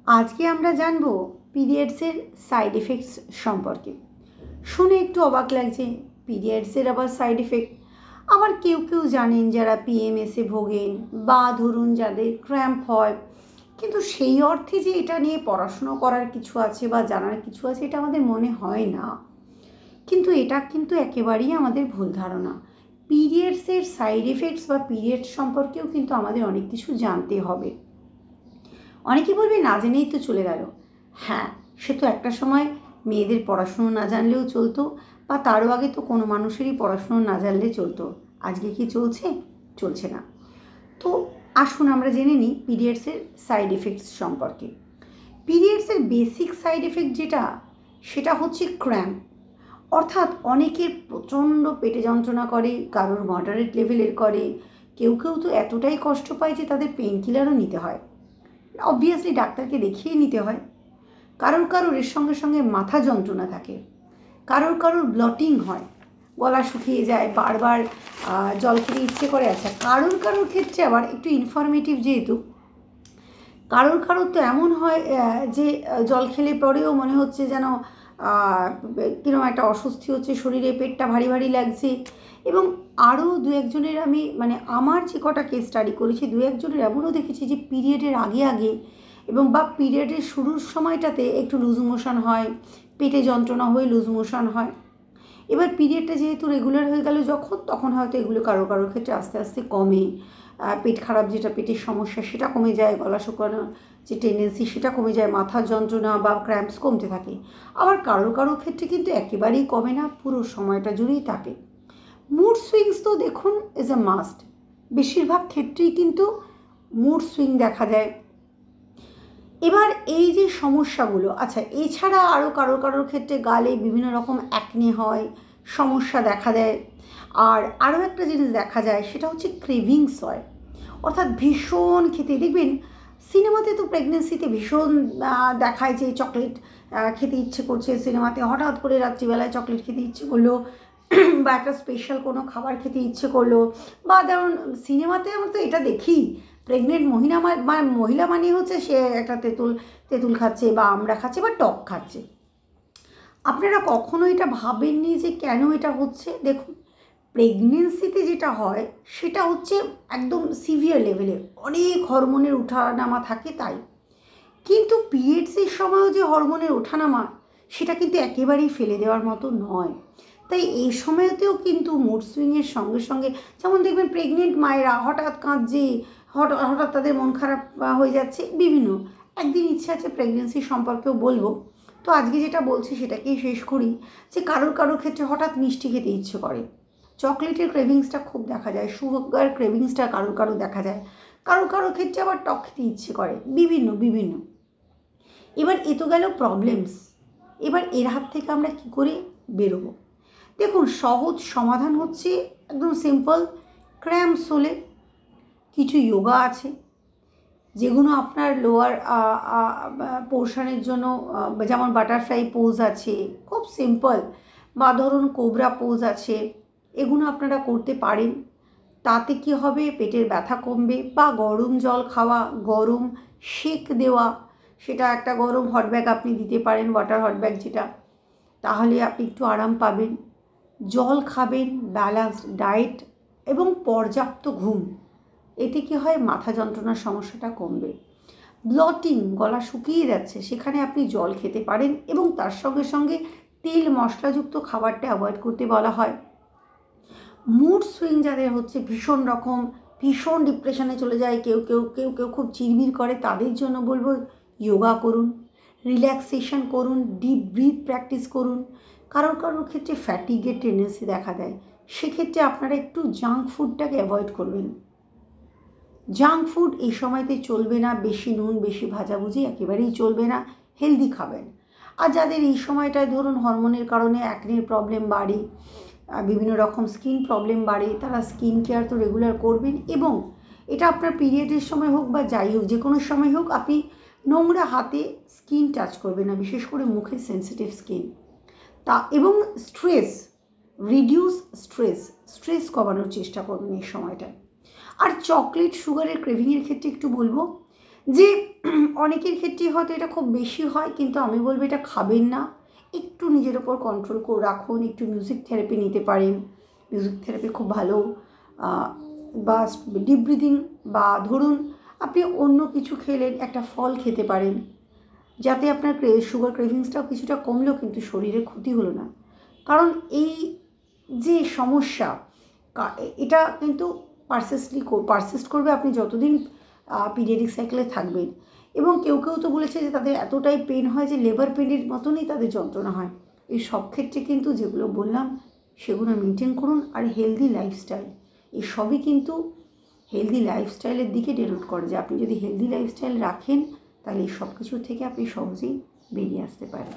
আজকে আমরা জানবো পিরিয়ডসের সাইড এফেক্টস সম্পর্কে। শুনে একটু অবাক লাগছে, পিরিয়ডসের আবার সাইড এফেক্ট। আবার কেউ কেউ জানেন যারা পিএমএসে ভোগেন বা ধরুন যাদের ক্র্যাম্প হয়, কিন্তু সেই অর্থে যে এটা নিয়ে পড়াশুনো করার কিছু আছে বা জানার কিছু আছে এটা আমাদের মনে হয় না। কিন্তু এটা কিন্তু একেবারেই আমাদের ভুল ধারণা। পিরিয়ডসের সাইড এফেক্টস বা পিরিয়ড সম্পর্কেও কিন্তু আমাদের অনেক কিছু জানতে হবে। অনেকে বলবে না জেনেই তো চলে গেল। হ্যাঁ, সে তো একটা সময় মেয়েদের পড়াশুনো না জানলেও চলতো, বা তারও আগে তো কোনো মানুষেরই পড়াশুনো না জানলে চলতো। আজকে কি চলছে? চলছে না। তো আসুন আমরা জেনে নিই পিরিয়ডসের সাইড এফেক্টস সম্পর্কে। পিরিয়ডসের বেসিক সাইড এফেক্ট যেটা, সেটা হচ্ছে ক্র্যাম্প। অর্থাৎ অনেকের প্রচণ্ড পেটে যন্ত্রণা করে, কারোর মডারেট লেভেলের করে, কেউ কেউ তো এতটাই কষ্ট পায় যে তাদের পেন কিলারও নিতে হয়। অবভিয়াসলি ডাক্তারকে দেখিয়ে নিতে হয়। কারোর এর সঙ্গে সঙ্গে মাথা যন্ত্রণা থাকে, কারোর ব্লটিং হয়, গলা শুকিয়ে যায়, বারবার জল খেতে ইচ্ছে করে। আচ্ছা, কারোর ক্ষেত্রে আবার একটু ইনফরমেটিভ, যেহেতু কারোর তো এমন হয় যে জল খেলে পরেও মনে হচ্ছে যেন কিরকম একটা অস্বস্তি হচ্ছে শরীরে, পেটটা ভারী ভারী লাগছে। এবং আরও দু একজনের আমি আমার যে কটা কেস স্টাডি করেছি, দু একজনের এমনও দেখেছি যে পিরিয়ডের আগে এবং বা পিরিয়ডের শুরুর সময়টাতে একটু লুজ মোশন হয়, পেটে যন্ত্রণা হয়ে লুজ মোশন হয়। এবার পিরিয়ডটা যেহেতু রেগুলার হয়ে গেল যখন, তখন হয়তো এগুলো কারোর ক্ষেত্রে আস্তে আস্তে কমে। পেট খারাপ, যেটা পেটের সমস্যা, সেটা কমে যায়, গলা শুকানোর যে টেন্ডেন্সি সেটা কমে যায়, মাথার যন্ত্রণা বা ক্র্যাম্পস কমতে থাকে। আবার কারোর ক্ষেত্রে কিন্তু একেবারেই কমে না, পুরো সময়টা জুড়েই থাকে। মুড সুইংস তো দেখুন ইজ এ মাস্ট। বেশিরভাগ ক্ষেত্রেই কিন্তু মুড সুইং দেখা দেয়। এবার এই যে সমস্যাগুলো, আচ্ছা এছাড়া আরও কারোর ক্ষেত্রে গালে বিভিন্ন রকম অ্যাকনে হয়, সমস্যা দেখা দেয়। আর আরও একটা জিনিস দেখা যায়, সেটা হচ্ছে ক্রেভিংস হয়। অর্থাৎ ভীষণ খেতে, দেখবেন সিনেমাতে তো প্রেগনেন্সিতে ভীষণ দেখায় যে চকলেট খেতে ইচ্ছে করছে, সিনেমাতে হঠাৎ করে রাত্রিবেলায় চকলেট খেতে ইচ্ছে করলো, বা একটা স্পেশাল কোনো খাবার খেতে ইচ্ছে করলো, বা ধরুন সিনেমাতে আমরা তো এটা দেখি, প্রেগনেন্ট মহিলা মানে হচ্ছে সে একটা তেঁতুল খাচ্ছে বা আমড়া খাচ্ছে বা টক খাচ্ছে। আপনারা কখনো এটা ভাবেননি যে কেন এটা হচ্ছে? দেখুন, প্রেগনেন্সিতে যেটা হয় সেটা হচ্ছে একদম সিভিয়ার লেভেলে, অনেক হরমোনের ওঠানামা থাকে তাই। কিন্তু পিরিয়ডসের সময়ও যে হরমোনের ওঠানামা, সেটা কিন্তু একেবারেই ফেলে দেওয়ার মতো নয়। তাই এই সময়তেও কিন্তু মুড সুইংয়ের সঙ্গে সঙ্গে, যেমন দেখবেন প্রেগনেন্ট মায়েরা হঠাৎ কাঁদছে, হঠাৎ তাদের মন খারাপ হয়ে যাচ্ছে, বিভিন্ন। একদিন ইচ্ছে আছে প্রেগনেন্সি সম্পর্কেও বলবো, তো আজকে যেটা বলছি সেটাকেই শেষ করি। যে কারোর ক্ষেত্রে হঠাৎ মিষ্টি খেতে ইচ্ছে করে, চকলেটের ক্রেভিংসটা খুব দেখা যায়, সুগার ক্রেভিংসটা কারো দেখা যায়, কারোর ক্ষেত্রে আবার টক খেতে ইচ্ছে করে, বিভিন্ন। এবার এ তো গেল প্রবলেমস। এবার এর হাত থেকে আমরা কি করে বেরোবো? দেখুন, সহজ সমাধান হচ্ছে একদম সিম্পল। ক্র্যাম্পস হলে কিছু যোগা আছে, যেগুলো আপনার লোয়ার পোর্শনের জন্য, যেমন বাটারফ্লাই পোজ আছে, খুব সিম্পল, বা ধরুন কোবরা পোজ আছে, এগুলো আপনারা করতে পারেন। তাতে কি হবে, পেটের ব্যথা কমবে। বা গরম জল খাওয়া, গরম সেক দেওয়া, সেটা একটা গরম হট ব্যাগ আপনি দিতে পারেন, ওয়াটার হট ব্যাগ যেটা, তাহলে আপনি একটু আরাম পাবেন। জল খাবেন, ব্যালেন্সড ডায়েট এবং পর্যাপ্ত ঘুম, এতে কি হয়, মাথা যন্ত্রণার সমস্যাটা কমবে। ব্লটিং, গলা শুকিয়ে যাচ্ছে, সেখানে আপনি জল খেতে পারেন এবং তার সঙ্গে সঙ্গে তেল মশলাযুক্ত খাবারটা অ্যাভয়েড করতে বলা হয়। মুড সুইং যাদের হচ্ছে, ভীষণ ডিপ্রেশনে চলে যায়, কেউ খুব চিরবির করে, তাদের জন্য বলবো যোগা করুন, রিল্যাক্সেশন করুন, ডিপ ব্রিথ প্র্যাকটিস করুন। কারোর ক্ষেত্রে ফ্যাটিগের টেন্ডেন্সি দেখা দেয়, সেক্ষেত্রে আপনারা একটু জাঙ্ক ফুডটাকে অ্যাভয়েড করবেন। জাঙ্ক ফুড এই সময়তে চলবে না, বেশি নুন, বেশি ভাজাভুজি একেবারেই চলবে না, হেলদি খাবেন। আর যাদের এই সময়টায় ধরুন হরমোনের কারণে অ্যাকনের প্রবলেম বাড়ে, বিভিন্ন রকম স্কিন প্রবলেম বাড়ে, তারা স্কিন কেয়ার তো রেগুলার করবেন। এবং এটা আপনার পিরিয়ডের সময় হোক বা যাই হোক, যে কোনো সময় হোক, আপনি নোংরা হাতে স্কিন টাচ করবেন না, বিশেষ করে মুখের সেন্সিটিভ স্কিন। এবং রিডিউস স্ট্রেস কমানোর চেষ্টা করবেন এই সময়টা। আর চকলেট সুগারের ক্রেভিংয়ের ক্ষেত্রে একটু বলবো যে অনেকের ক্ষেত্রেই হয়তো এটা খুব বেশি হয়, কিন্তু আমি বলবো এটা খাবেন না, একটু নিজের ওপর কন্ট্রোল করে রাখুন, একটু মিউজিক থেরাপি নিতে পারেন। মিউজিক থেরাপি খুব ভালো, বা ডিপ ব্রিদিং, বা ধরুন আপনি অন্য কিছু খেলেন, একটা ফল খেতে পারেন, যাতে আপনার সুগার ক্রেভিংসটাও কিছুটা কমলেও কিন্তু শরীরের ক্ষতি হলো না। কারণ এই যে সমস্যা, এটা কিন্তু পারসিস্ট করবে আপনি যতদিন পিরিয়ডিক সাইকেলে থাকবেন। এবং কেউ কেউ তো বলেছে যে তাদের এতটাই পেন হয় যে লেবার পেনের মতনই তাদের যন্ত্রণা হয়। এই সব ক্ষেত্রে কিন্তু যেগুলো বললাম সেগুলো মেনটেন করুন। আর হেলদি লাইফস্টাইল, এই সবই কিন্তু হেলদি লাইফস্টাইলের দিকে ডেনোট করে, যে আপনি যদি হেলদি লাইফস্টাইল রাখেন তাহলে এই সব কিছুর থেকে আপনি সহজেই বেরিয়ে আসতে পারেন।